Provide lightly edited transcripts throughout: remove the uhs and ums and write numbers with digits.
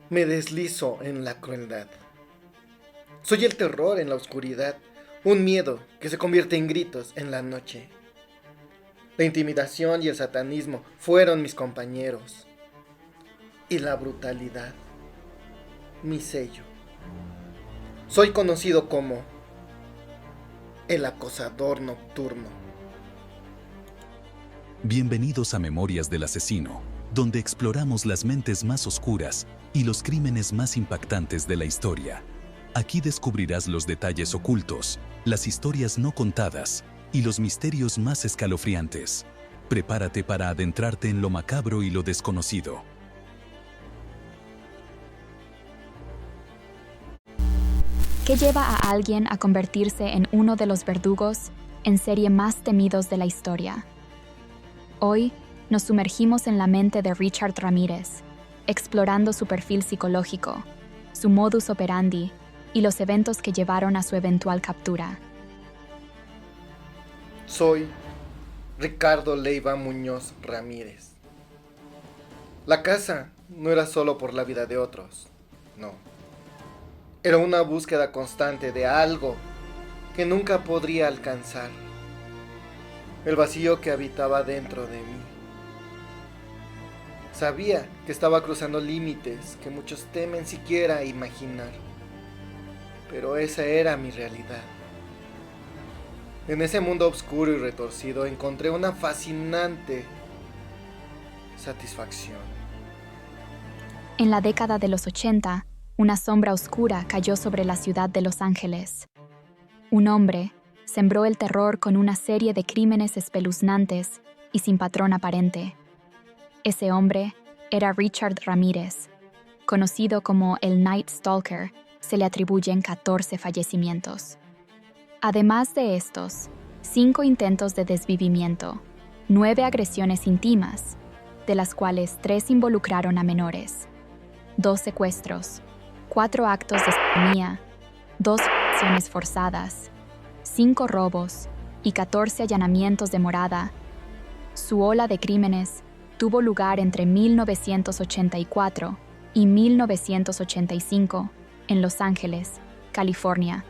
Me deslizo en la crueldad. Soy el terror en la oscuridad, un miedo que se convierte en gritos en la noche. La intimidación y el satanismo fueron mis compañeros. Y la brutalidad, mi sello. Soy conocido como el acosador nocturno. Bienvenidos a Memorias del Asesino, donde exploramos las mentes más oscuras y los crímenes más impactantes de la historia. Aquí descubrirás los detalles ocultos, las historias no contadas y los misterios más escalofriantes. Prepárate para adentrarte en lo macabro y lo desconocido. ¿Qué lleva a alguien a convertirse en uno de los verdugos en serie más temidos de la historia? Hoy nos sumergimos en la mente de Richard Ramírez, explorando su perfil psicológico, su modus operandi y los eventos que llevaron a su eventual captura. Soy Ricardo Leiva Muñoz Ramírez. La caza no era solo por la vida de otros, no. Era una búsqueda constante de algo que nunca podría alcanzar. El vacío que habitaba dentro de mí. Sabía que estaba cruzando límites que muchos temen siquiera imaginar. Pero esa era mi realidad. En ese mundo oscuro y retorcido encontré una fascinante satisfacción. En la década de los 80, una sombra oscura cayó sobre la ciudad de Los Ángeles. Un hombre sembró el terror con una serie de crímenes espeluznantes y sin patrón aparente. Ese hombre era Richard Ramírez. Conocido como el Night Stalker, se le atribuyen 14 fallecimientos. Además de estos, 5 intentos de desvivimiento, 9 agresiones íntimas, de las cuales 3 involucraron a menores, 2 secuestros, 4 actos de sodomía, 2 violaciones forzadas, 5 robos y 14 allanamientos de morada. Su ola de crímenes tuvo lugar entre 1984 y 1985 en Los Ángeles, California,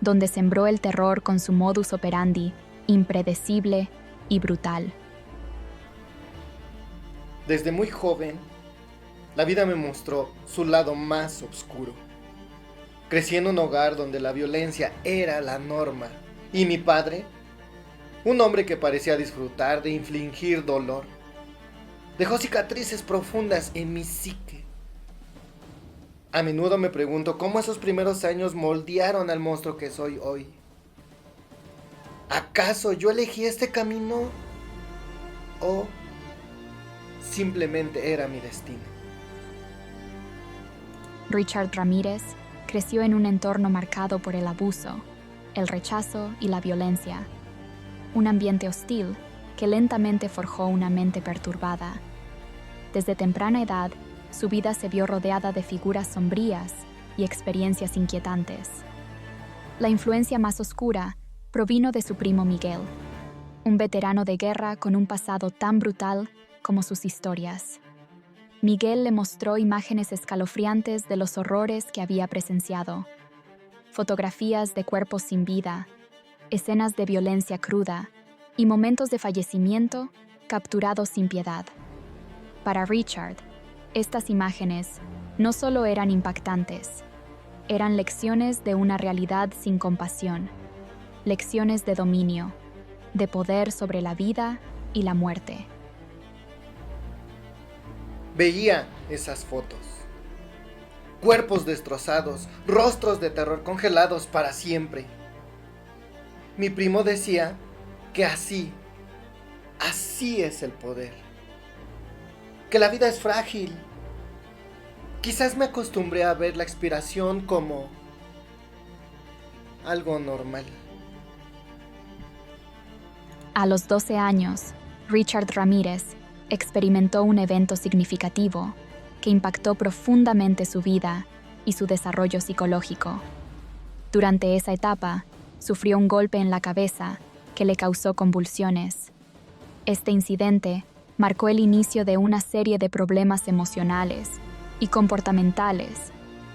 donde sembró el terror con su modus operandi impredecible y brutal. Desde muy joven, la vida me mostró su lado más oscuro. Crecí en un hogar donde la violencia era la norma y mi padre, un hombre que parecía disfrutar de infligir dolor, dejó cicatrices profundas en mi psique. A menudo me pregunto cómo esos primeros años moldearon al monstruo que soy hoy. ¿Acaso yo elegí este camino? ¿O simplemente era mi destino? Richard Ramírez creció en un entorno marcado por el abuso, el rechazo y la violencia. Un ambiente hostil que lentamente forjó una mente perturbada. Desde temprana edad, su vida se vio rodeada de figuras sombrías y experiencias inquietantes. La influencia más oscura provino de su primo Miguel, un veterano de guerra con un pasado tan brutal como sus historias. Miguel le mostró imágenes escalofriantes de los horrores que había presenciado, fotografías de cuerpos sin vida, escenas de violencia cruda y momentos de fallecimiento capturados sin piedad. Para Richard, estas imágenes no solo eran impactantes, eran lecciones de una realidad sin compasión, lecciones de dominio, de poder sobre la vida y la muerte. Veía esas fotos. Cuerpos destrozados, rostros de terror congelados para siempre. Mi primo decía que así es el poder. Que la vida es frágil. Quizás me acostumbré a ver la expiración como algo normal. A los 12 años, Richard Ramírez experimentó un evento significativo que impactó profundamente su vida y su desarrollo psicológico. Durante esa etapa, sufrió un golpe en la cabeza que le causó convulsiones. Este incidente marcó el inicio de una serie de problemas emocionales y comportamentales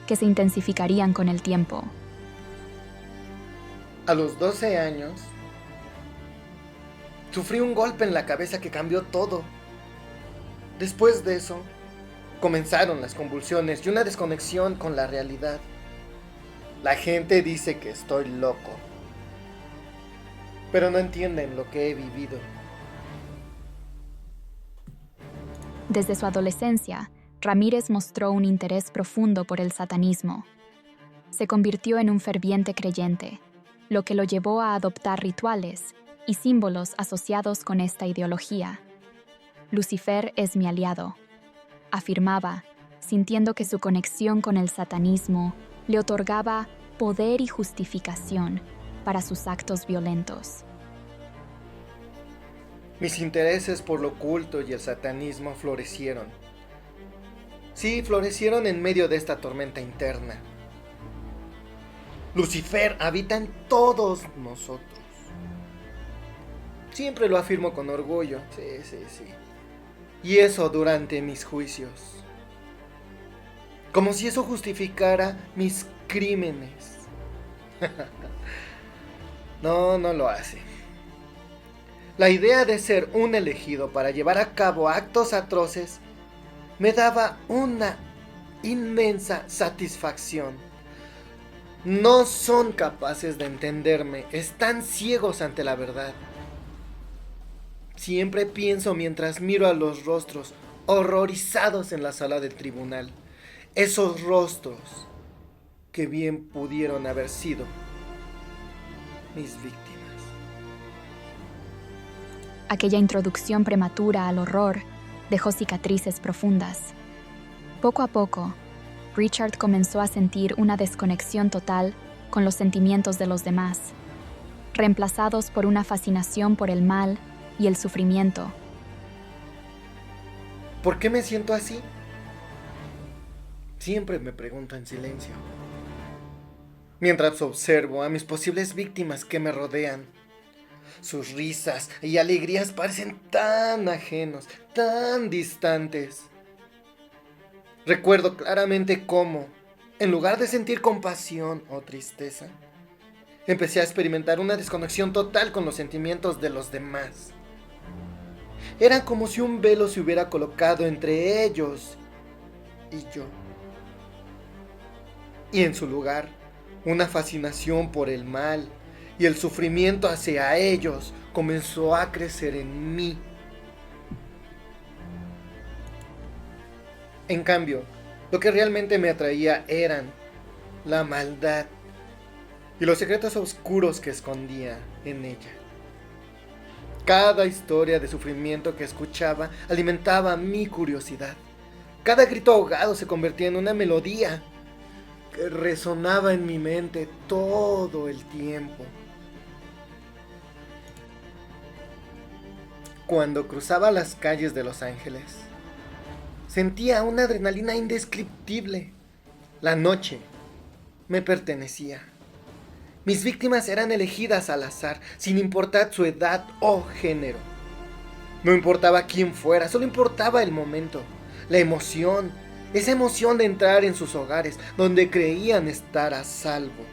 que se intensificarían con el tiempo. A los 12 años, sufrí un golpe en la cabeza que cambió todo. Después de eso, comenzaron las convulsiones y una desconexión con la realidad. La gente dice que estoy loco, pero no entienden lo que he vivido. Desde su adolescencia, Ramírez mostró un interés profundo por el satanismo. Se convirtió en un ferviente creyente, lo que lo llevó a adoptar rituales y símbolos asociados con esta ideología. Lucifer es mi aliado, afirmaba, sintiendo que su conexión con el satanismo le otorgaba poder y justificación para sus actos violentos. Mis intereses por lo oculto y el satanismo florecieron. Sí, florecieron en medio de esta tormenta interna. Lucifer habita en todos nosotros. Siempre lo afirmo con orgullo. Sí. Y eso durante mis juicios. Como si eso justificara mis crímenes. No lo hace. La idea de ser un elegido para llevar a cabo actos atroces me daba una inmensa satisfacción. No son capaces de entenderme, están ciegos ante la verdad. Siempre pienso mientras miro a los rostros horrorizados en la sala del tribunal. Esos rostros que bien pudieron haber sido mis víctimas. Aquella introducción prematura al horror dejó cicatrices profundas. Poco a poco, Richard comenzó a sentir una desconexión total con los sentimientos de los demás, reemplazados por una fascinación por el mal y el sufrimiento. ¿Por qué me siento así? Siempre me pregunto en silencio, mientras observo a mis posibles víctimas que me rodean. Sus risas y alegrías parecen tan ajenos, tan distantes. Recuerdo claramente cómo, en lugar de sentir compasión o tristeza, empecé a experimentar una desconexión total con los sentimientos de los demás. Era como si un velo se hubiera colocado entre ellos y yo. Y en su lugar, una fascinación por el mal y el sufrimiento hacia ellos comenzó a crecer en mí. En cambio, lo que realmente me atraía eran la maldad y los secretos oscuros que escondía en ella. Cada historia de sufrimiento que escuchaba alimentaba mi curiosidad. Cada grito ahogado se convertía en una melodía que resonaba en mi mente todo el tiempo. Cuando cruzaba las calles de Los Ángeles, sentía una adrenalina indescriptible. La noche me pertenecía. Mis víctimas eran elegidas al azar, sin importar su edad o género. No importaba quién fuera, solo importaba el momento, la emoción, esa emoción de entrar en sus hogares, donde creían estar a salvo.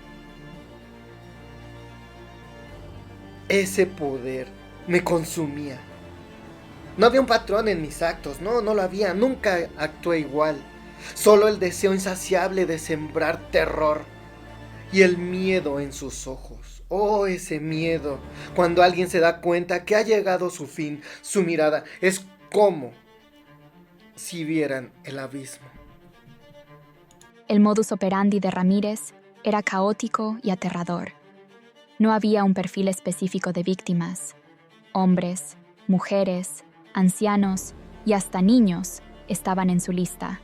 Ese poder me consumía. No había un patrón en mis actos, no lo había, nunca actué igual. Solo el deseo insaciable de sembrar terror y el miedo en sus ojos. Oh, ese miedo, cuando alguien se da cuenta que ha llegado su fin, su mirada es como si vieran el abismo. El modus operandi de Ramírez era caótico y aterrador. No había un perfil específico de víctimas. Hombres, mujeres, ancianos y hasta niños estaban en su lista.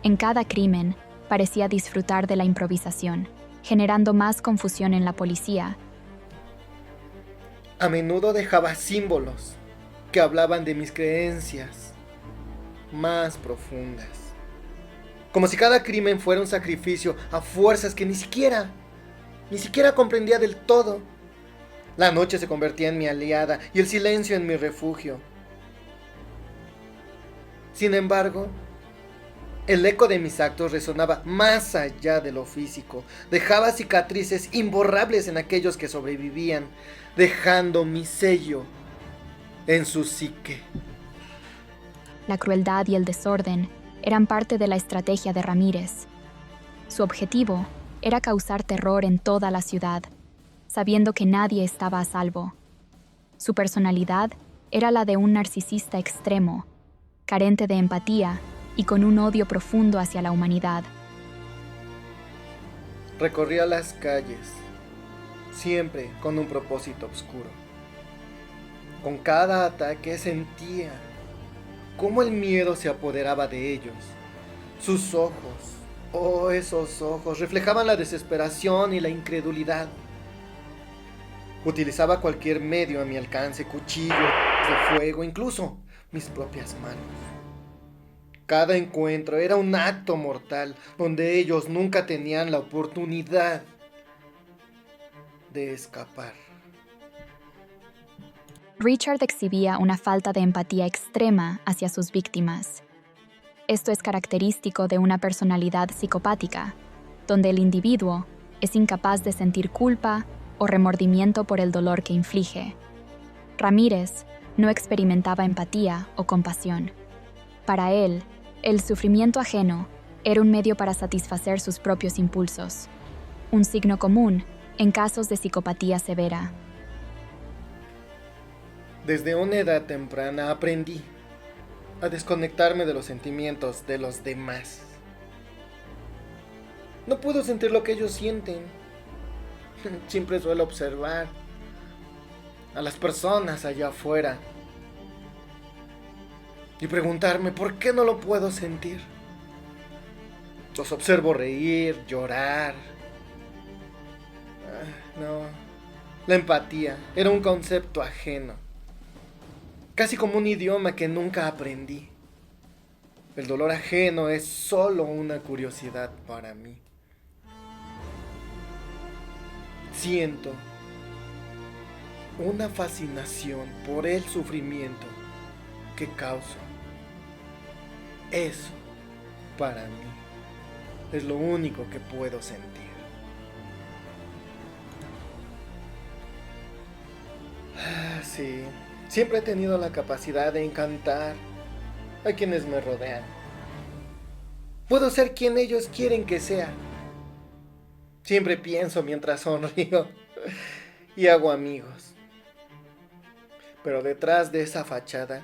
En cada crimen parecía disfrutar de la improvisación, generando más confusión en la policía. A menudo dejaba símbolos que hablaban de mis creencias más profundas. Como si cada crimen fuera un sacrificio a fuerzas que ni siquiera comprendía del todo. La noche se convertía en mi aliada y el silencio en mi refugio. Sin embargo, El eco de mis actos resonaba más allá de lo físico. Dejaba cicatrices imborrables en aquellos que sobrevivían, dejando mi sello en su psique. La crueldad y el desorden eran parte de la estrategia de Ramírez. Su objetivo era causar terror en toda la ciudad, sabiendo que nadie estaba a salvo. Su personalidad era la de un narcisista extremo, carente de empatía y con un odio profundo hacia la humanidad. Recorría las calles, siempre con un propósito oscuro. Con cada ataque sentía cómo el miedo se apoderaba de ellos. Sus ojos, oh esos ojos, reflejaban la desesperación y la incredulidad. Utilizaba cualquier medio a mi alcance, cuchillo, de fuego, incluso mis propias manos. Cada encuentro era un acto mortal, donde ellos nunca tenían la oportunidad de escapar. Richard exhibía una falta de empatía extrema hacia sus víctimas. Esto es característico de una personalidad psicopática, donde el individuo es incapaz de sentir culpa o remordimiento por el dolor que inflige. Ramírez no experimentaba empatía o compasión. Para él, el sufrimiento ajeno era un medio para satisfacer sus propios impulsos, un signo común en casos de psicopatía severa. Desde una edad temprana aprendí a desconectarme de los sentimientos de los demás. No puedo sentir lo que ellos sienten. Siempre suelo observar a las personas allá afuera y preguntarme por qué no lo puedo sentir. Los observo reír, llorar. No, la empatía era un concepto ajeno, casi como un idioma que nunca aprendí. El dolor ajeno es solo una curiosidad para mí. Siento una fascinación por el sufrimiento que causo. Eso, para mí, es lo único que puedo sentir. Sí, siempre he tenido la capacidad de encantar a quienes me rodean. Puedo ser quien ellos quieren que sea. Siempre pienso mientras sonrío y hago amigos. Pero detrás de esa fachada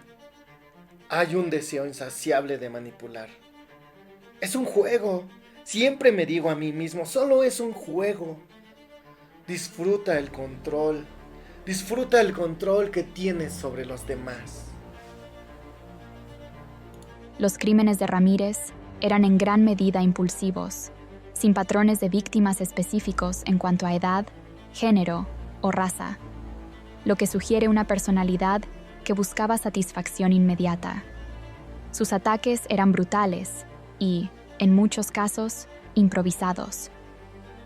hay un deseo insaciable de manipular. Es un juego. Siempre me digo a mí mismo, solo es un juego. Disfruta el control. Disfruta el control que tienes sobre los demás. Los crímenes de Ramírez eran en gran medida impulsivos, sin patrones de víctimas específicos en cuanto a edad, género o raza, lo que sugiere una personalidad que buscaba satisfacción inmediata. Sus ataques eran brutales y, en muchos casos, improvisados,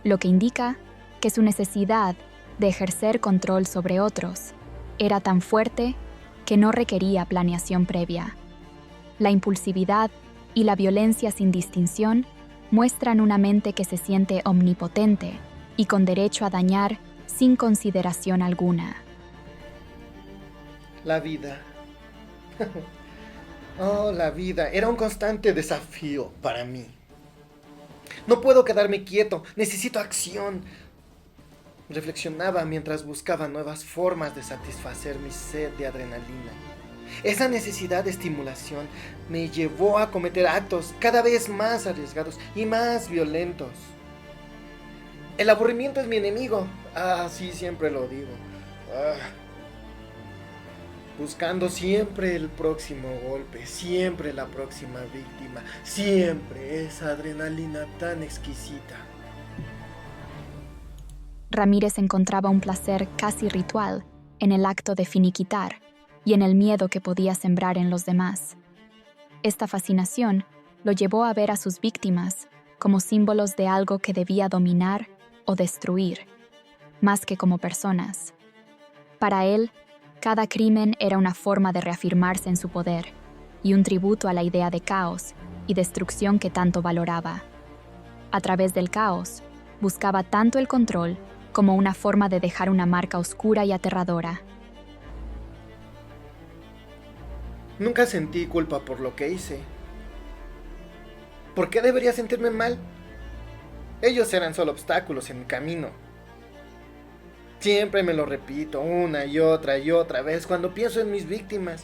lo que indica que su necesidad de ejercer control sobre otros era tan fuerte que no requería planeación previa. La impulsividad y la violencia sin distinción muestran una mente que se siente omnipotente y con derecho a dañar sin consideración alguna. La vida. Oh, la vida era un constante desafío para mí. No puedo quedarme quieto, necesito acción. Reflexionaba mientras buscaba nuevas formas de satisfacer mi sed de adrenalina. Esa necesidad de estimulación me llevó a cometer actos cada vez más arriesgados y más violentos. El aburrimiento es mi enemigo. Sí, siempre lo digo. Buscando siempre el próximo golpe, siempre la próxima víctima, siempre esa adrenalina tan exquisita. Ramírez encontraba un placer casi ritual en el acto de finiquitar y en el miedo que podía sembrar en los demás. Esta fascinación lo llevó a ver a sus víctimas como símbolos de algo que debía dominar o destruir, más que como personas. Para él, cada crimen era una forma de reafirmarse en su poder y un tributo a la idea de caos y destrucción que tanto valoraba. A través del caos, buscaba tanto el control como una forma de dejar una marca oscura y aterradora. Nunca sentí culpa por lo que hice. ¿Por qué debería sentirme mal? Ellos eran solo obstáculos en mi camino. Siempre me lo repito una y otra vez cuando pienso en mis víctimas.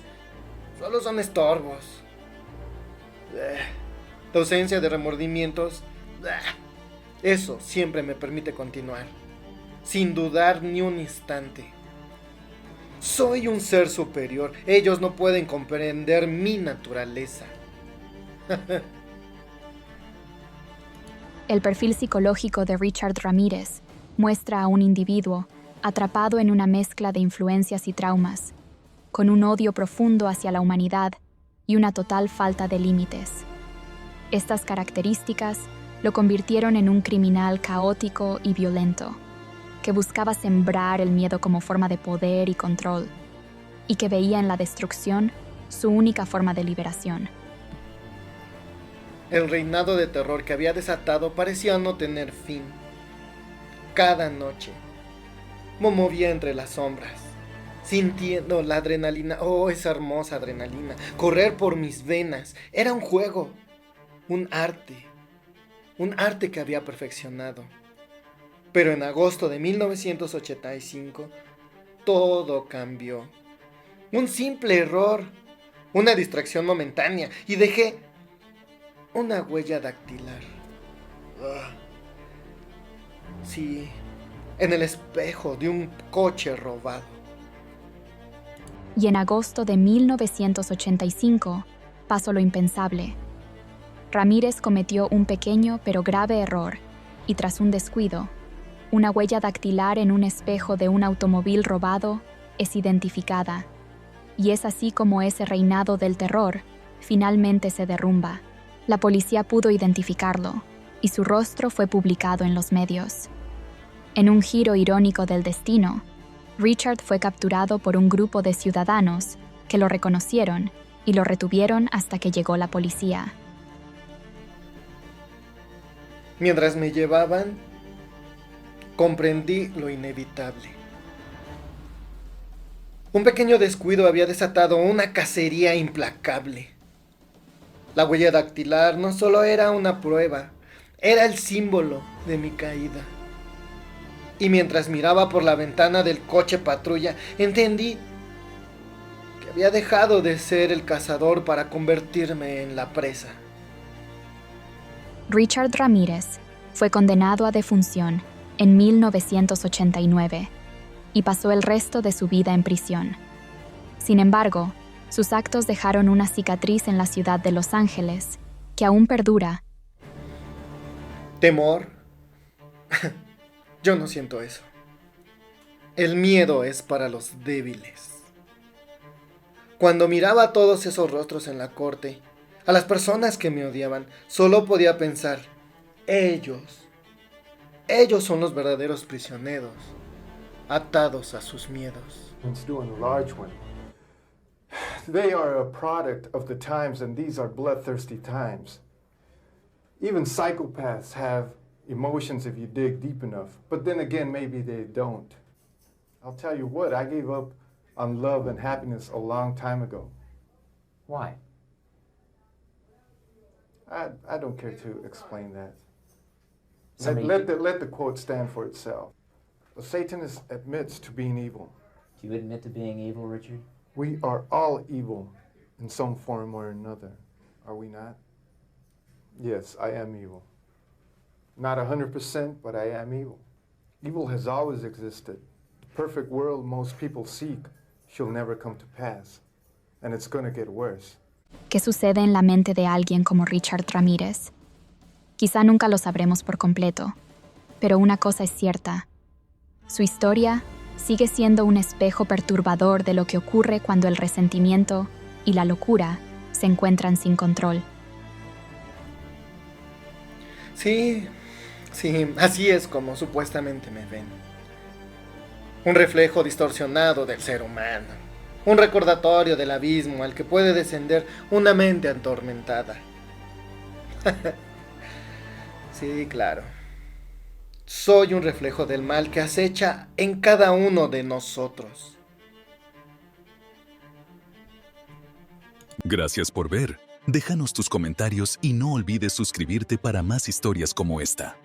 Solo son estorbos. La ausencia de remordimientos, eso siempre me permite continuar, sin dudar ni un instante. Soy un ser superior. Ellos no pueden comprender mi naturaleza. El perfil psicológico de Richard Ramírez muestra a un individuo atrapado en una mezcla de influencias y traumas, con un odio profundo hacia la humanidad y una total falta de límites. Estas características lo convirtieron en un criminal caótico y violento, que buscaba sembrar el miedo como forma de poder y control, y que veía en la destrucción su única forma de liberación. El reinado de terror que había desatado parecía no tener fin. Cada noche me movía entre las sombras, sintiendo la adrenalina, esa hermosa adrenalina, correr por mis venas. Era un juego, un arte que había perfeccionado. Pero en agosto de 1985, todo cambió. Un simple error, una distracción momentánea, y dejé una huella dactilar. Sí, en el espejo de un coche robado. Y en agosto de 1985 pasó lo impensable. Ramírez cometió un pequeño pero grave error, y tras un descuido, una huella dactilar en un espejo de un automóvil robado es identificada, y es así como ese reinado del terror finalmente se derrumba. La policía pudo identificarlo, y su rostro fue publicado en los medios. En un giro irónico del destino, Richard fue capturado por un grupo de ciudadanos que lo reconocieron y lo retuvieron hasta que llegó la policía. Mientras me llevaban, comprendí lo inevitable. Un pequeño descuido había desatado una cacería implacable. La huella dactilar no solo era una prueba, era el símbolo de mi caída. Y mientras miraba por la ventana del coche patrulla, entendí que había dejado de ser el cazador para convertirme en la presa. Richard Ramírez fue condenado a defunción en 1989 y pasó el resto de su vida en prisión. Sin embargo, sus actos dejaron una cicatriz en la ciudad de Los Ángeles que aún perdura. ¿Temor? Yo no siento eso. El miedo es para los débiles. Cuando miraba a todos esos rostros en la corte, a las personas que me odiaban, solo podía pensar, ellos son los verdaderos prisioneros, atados a sus miedos. It's doing a large one. They are a product of the times, and these are bloodthirsty times. Even psychopaths have emotions if you dig deep enough, but then again, maybe they don't. I'll tell you what, I gave up on love and happiness a long time ago. Why? I don't care to explain that. Somebody- Let the quote stand for itself. A Satanist admits to being evil. Do you admit to being evil, Richard? We are all evil in some form or another, are we not? Yes, I am evil. Not 100%, but I am evil. Evil has always existed. The perfect world most people seek shall never come to pass, and it's going to get worse. ¿Qué sucede en la mente de alguien como Richard Ramírez? Quizá nunca lo sabremos por completo, pero una cosa es cierta. Su historia sigue siendo un espejo perturbador de lo que ocurre cuando el resentimiento y la locura se encuentran sin control. Sí, así es como supuestamente me ven. Un reflejo distorsionado del ser humano. Un recordatorio del abismo al que puede descender una mente atormentada. Sí, claro. Soy un reflejo del mal que acecha en cada uno de nosotros. Gracias por ver. Déjanos tus comentarios y no olvides suscribirte para más historias como esta.